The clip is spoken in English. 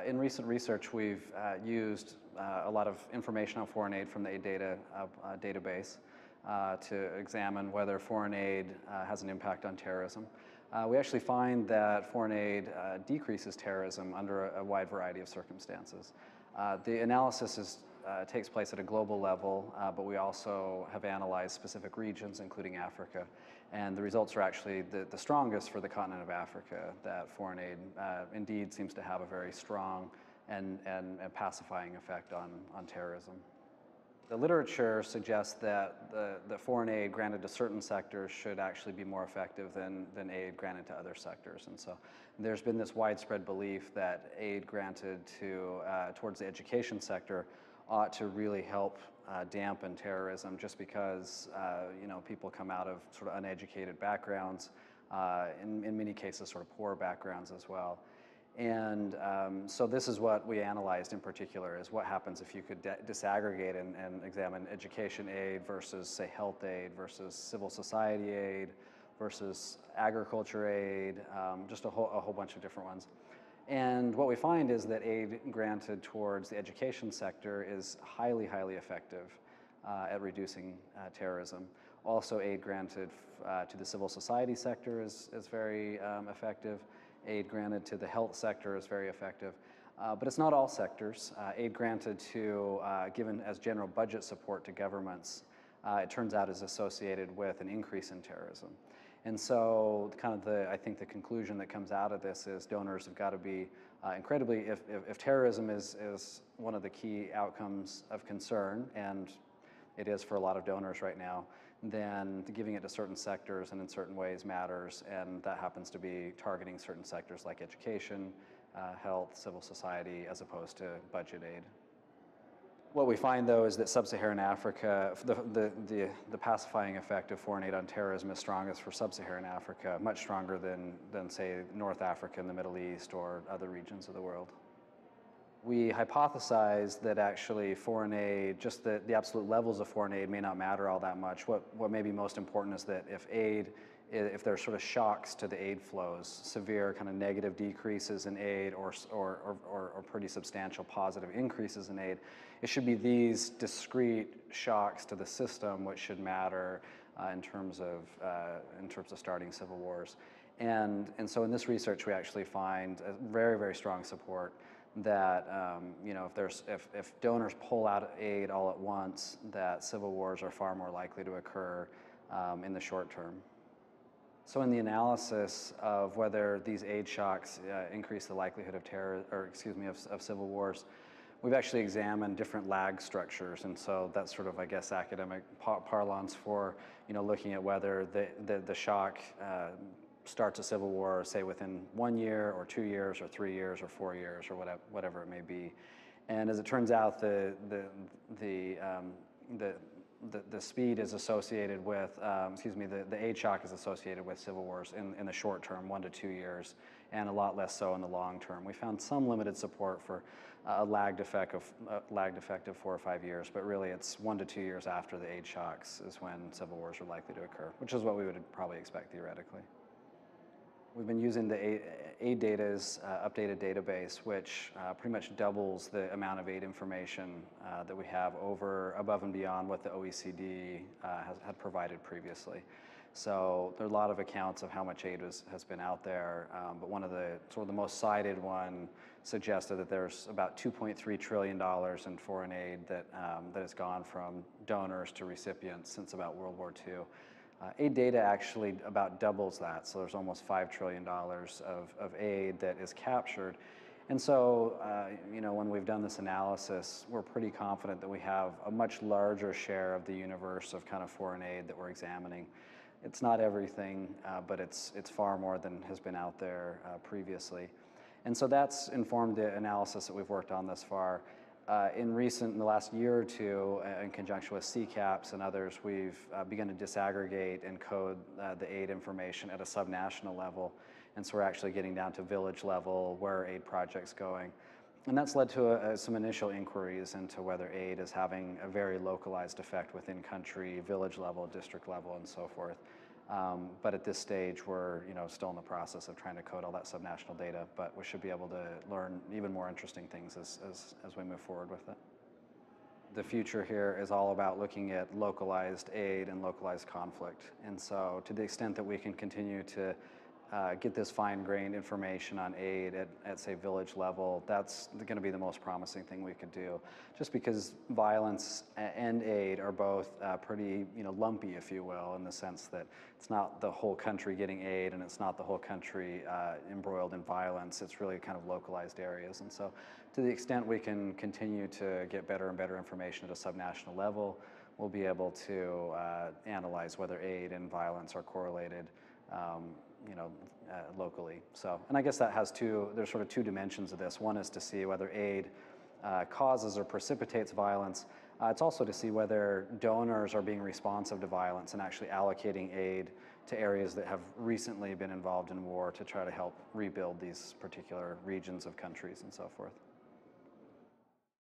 In recent research, we've used a lot of information on foreign aid from the aid data database to examine whether foreign aid has an impact on terrorism. We actually find that foreign aid decreases terrorism under a wide variety of circumstances. The analysis takes place at a global level, but we also have analyzed specific regions, including Africa. And the results are actually the strongest for the continent of Africa, that foreign aid indeed seems to have a very strong and pacifying effect on terrorism. The literature suggests that the foreign aid granted to certain sectors should actually be more effective than aid granted to other sectors. And so there's been this widespread belief that aid granted towards the education sector ought to really help dampen terrorism, just because people come out of sort of uneducated backgrounds, in many cases sort of poor backgrounds as well. And so this is what we analyzed in particular, is what happens if you could disaggregate and examine education aid versus, say, health aid versus civil society aid versus agriculture aid, just a whole bunch of different ones. And what we find is that aid granted towards the education sector is highly, highly effective at reducing terrorism. Also, aid granted to the civil society sector is very effective. Aid granted to the health sector is very effective. But it's not all sectors. Aid granted given as general budget support to governments, it turns out is associated with an increase in terrorism. And so I think the conclusion that comes out of this is donors have got to be incredibly, if terrorism is one of the key outcomes of concern, and it is for a lot of donors right now, then giving it to certain sectors and in certain ways matters, and that happens to be targeting certain sectors like education, health, civil society, as opposed to budget aid. What we find, though, is that sub-Saharan Africa, the pacifying effect of foreign aid on terrorism is strongest for sub-Saharan Africa, much stronger than, say, North Africa and the Middle East or other regions of the world. We hypothesized that actually foreign aid, just the absolute levels of foreign aid may not matter all that much. What may be most important is that if there's sort of shocks to the aid flows, severe kind of negative decreases in aid or pretty substantial positive increases in aid, it should be these discrete shocks to the system which should matter in terms of starting civil wars. And so in this research, we actually find a very, very strong support that if donors pull out aid all at once, that civil wars are far more likely to occur in the short term. So in the analysis of whether these aid shocks increase the likelihood of civil wars, we've actually examined different lag structures, and so that's sort of, I guess, academic parlance for looking at whether the shock starts a civil war, say, within 1 year or 2 years or 3 years or 4 years or whatever it may be. And as it turns out, the speed is associated with, the aid shock is associated with civil wars in the short term, 1 to 2 years, and a lot less so in the long term. We found some limited support for a lagged effect of 4 or 5 years, but really it's 1 to 2 years after the aid shocks is when civil wars are likely to occur, which is what we would probably expect theoretically. We've been using the aid data's updated database, which pretty much doubles the amount of aid information that we have above and beyond what the OECD had provided previously. So there are a lot of accounts of how much aid has been out there, but one of the most cited one suggested that there's about $2.3 trillion in foreign aid that has gone from donors to recipients since about World War II. Aid data actually about doubles that, so there's almost $5 trillion of aid that is captured. And so, when we've done this analysis, we're pretty confident that we have a much larger share of the universe of kind of foreign aid that we're examining. It's not everything, but it's far more than has been out there previously. And so that's informed the analysis that we've worked on thus far. In the last year or two, in conjunction with CCAPs and others, we've begun to disaggregate and code the aid information at a subnational level. And so we're actually getting down to village level, where are aid projects going. And that's led to some initial inquiries into whether aid is having a very localized effect within country, village level, district level, and so forth. But at this stage, we're still in the process of trying to code all that subnational data, but we should be able to learn even more interesting things as we move forward with it. The future here is all about looking at localized aid and localized conflict. And so to the extent that we can continue to get this fine-grained information on aid at, say, village level, that's going to be the most promising thing we could do. Just because violence and aid are both pretty, lumpy, if you will, in the sense that it's not the whole country getting aid and it's not the whole country embroiled in violence. It's really kind of localized areas. And so to the extent we can continue to get better and better information at a subnational level, we'll be able to analyze whether aid and violence are correlated locally. So, and I guess that has there's sort of two dimensions of this. One is to see whether aid causes or precipitates violence. It's also to see whether donors are being responsive to violence and actually allocating aid to areas that have recently been involved in war to try to help rebuild these particular regions of countries and so forth.